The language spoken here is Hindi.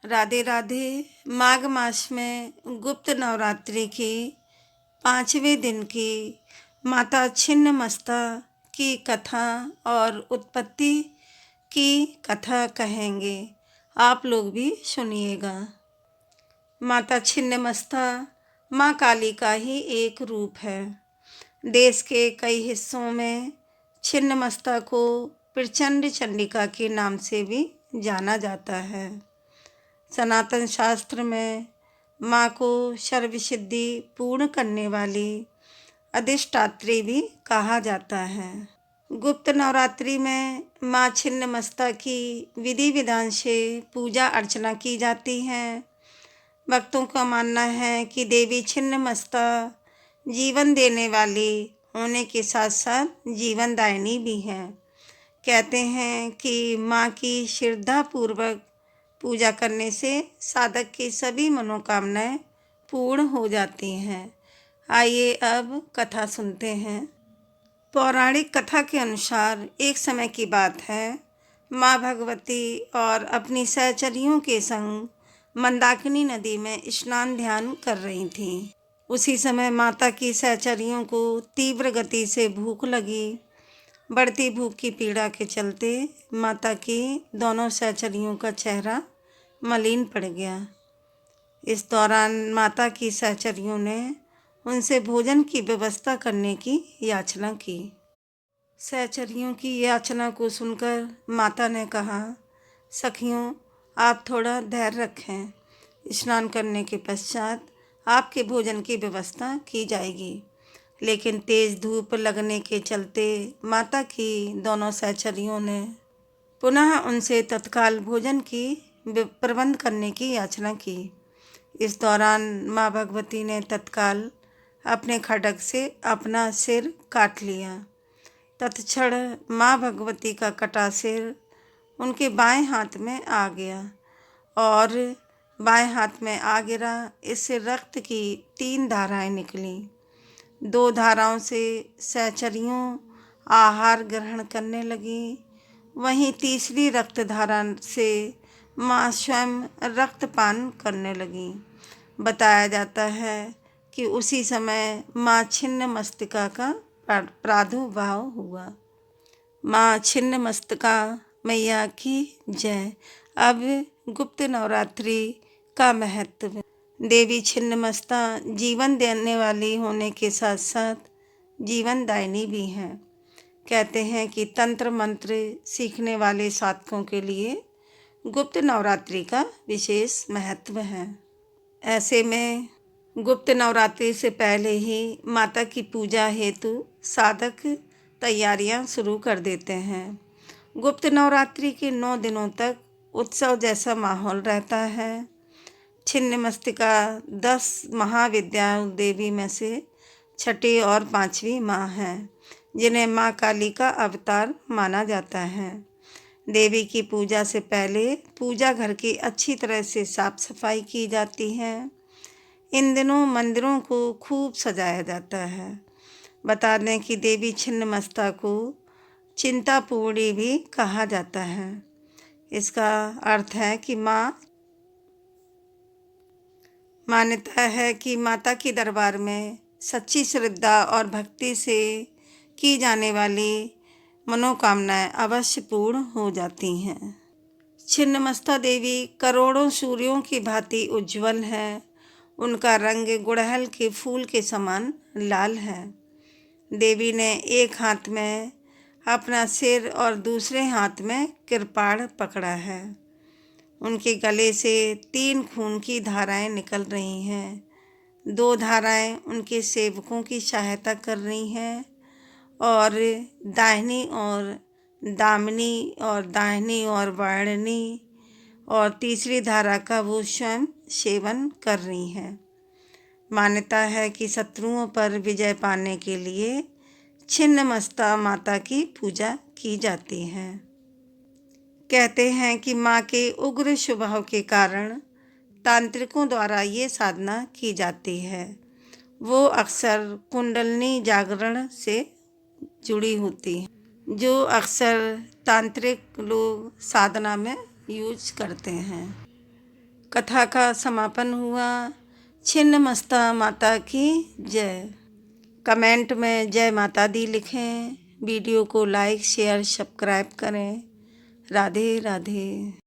राधे राधे। माघ मास में गुप्त नवरात्रि की 5वें दिन की माता छिन्नमस्ता की कथा और उत्पत्ति की कथा कहेंगे। आप लोग भी सुनिएगा। माता छिन्नमस्ता माँ काली का ही एक रूप है। देश के कई हिस्सों में छिन्नमस्ता को प्रचंड चंडिका के नाम से भी जाना जाता है। सनातन शास्त्र में माँ को सर्वसिद्धि पूर्ण करने वाली अधिष्ठात्री भी कहा जाता है। गुप्त नवरात्रि में माँ छिन्नमस्ता की विधि विधान से पूजा अर्चना की जाती है। भक्तों का मानना है कि देवी छिन्नमस्ता जीवन देने वाली होने के साथ साथ जीवनदायिनी भी है। कहते हैं कि माँ की श्रद्धापूर्वक पूजा करने से साधक की सभी मनोकामनाएं पूर्ण हो जाती हैं। आइए अब कथा सुनते हैं। पौराणिक कथा के अनुसार एक समय की बात है, माँ भगवती और अपनी सहचरियों के संग मंदाकिनी नदी में स्नान ध्यान कर रही थीं। उसी समय माता की सहचरियों को तीव्र गति से भूख लगी। बढ़ती भूख की पीड़ा के चलते माता की दोनों सहचरियों का चेहरा मलिन पड़ गया। इस दौरान माता की सहचरियों ने उनसे भोजन की व्यवस्था करने की याचना की। सहचरियों की याचना को सुनकर माता ने कहा, सखियों, आप थोड़ा धैर्य रखें। स्नान करने के पश्चात आपके भोजन की व्यवस्था की जाएगी। लेकिन तेज धूप लगने के चलते माता की दोनों सहचरियों ने पुनः उनसे तत्काल भोजन की प्रबंध करने की याचना की। इस दौरान माँ भगवती ने तत्काल अपने खड्ग से अपना सिर काट लिया। तत्क्षण माँ भगवती का कटा सिर उनके बाएं हाथ में आ गया और बाएं हाथ में आ गिरा। इससे रक्त की 3 धाराएं निकली। 2 धाराओं से सहचरियों आहार ग्रहण करने लगी। वहीं तीसरी रक्त धारा से माँ स्वयं रक्तपान करने लगी। बताया जाता है कि उसी समय माँ छिन्नमस्तिका का प्रादुर्भाव हुआ। माँ छिन्नमस्तिका मैया की जय। अब गुप्त नवरात्रि का महत्व। देवी छिन्नमस्ता जीवन देने वाली होने के साथ साथ जीवनदायिनी भी हैं। कहते हैं कि तंत्र मंत्र सीखने वाले साधकों के लिए गुप्त नवरात्रि का विशेष महत्व है। ऐसे में गुप्त नवरात्रि से पहले ही माता की पूजा हेतु साधक तैयारियां शुरू कर देते हैं। गुप्त नवरात्रि के 9 दिनों तक उत्सव जैसा माहौल रहता है। छिन्नमस्तिका 10 महाविद्या देवी में से छठी और 5वीं माँ हैं, जिन्हें माँ काली का अवतार माना जाता है। देवी की पूजा से पहले पूजा घर की अच्छी तरह से साफ सफाई की जाती है। इन दिनों मंदिरों को खूब सजाया जाता है। बता दें कि देवी छिन्नमस्ता को चिंतापूर्णी भी कहा जाता है। इसका अर्थ है कि मान्यता है कि माता के दरबार में सच्ची श्रद्धा और भक्ति से की जाने वाली मनोकामनाएं अवश्य पूर्ण हो जाती हैं। छिन्नमस्ता देवी करोड़ों सूर्यों की भांति उज्जवल है। उनका रंग गुड़हल के फूल के समान लाल है। देवी ने एक हाथ में अपना सिर और दूसरे हाथ में कृपाण पकड़ा है। उनके गले से 3 खून की धाराएं निकल रही हैं। 2 धाराएं उनके सेवकों की सहायता कर रही हैं और दाहिनी और दामिनी और दाहिनी और वाहिनी और तीसरी धारा का वो स्वयं सेवन कर रही हैं। मान्यता है कि शत्रुओं पर विजय पाने के लिए छिन्नमस्ता माता की पूजा की जाती है। कहते हैं कि माँ के उग्र स्वभाव के कारण तांत्रिकों द्वारा ये साधना की जाती है। वो अक्सर कुंडलिनी जागरण से जुड़ी होती है, जो अक्सर तांत्रिक लोग साधना में यूज करते हैं। कथा का समापन हुआ। छिन्नमस्ता माता की जय। कमेंट में जय माता दी लिखें। वीडियो को लाइक शेयर सब्सक्राइब करें। राधे राधे।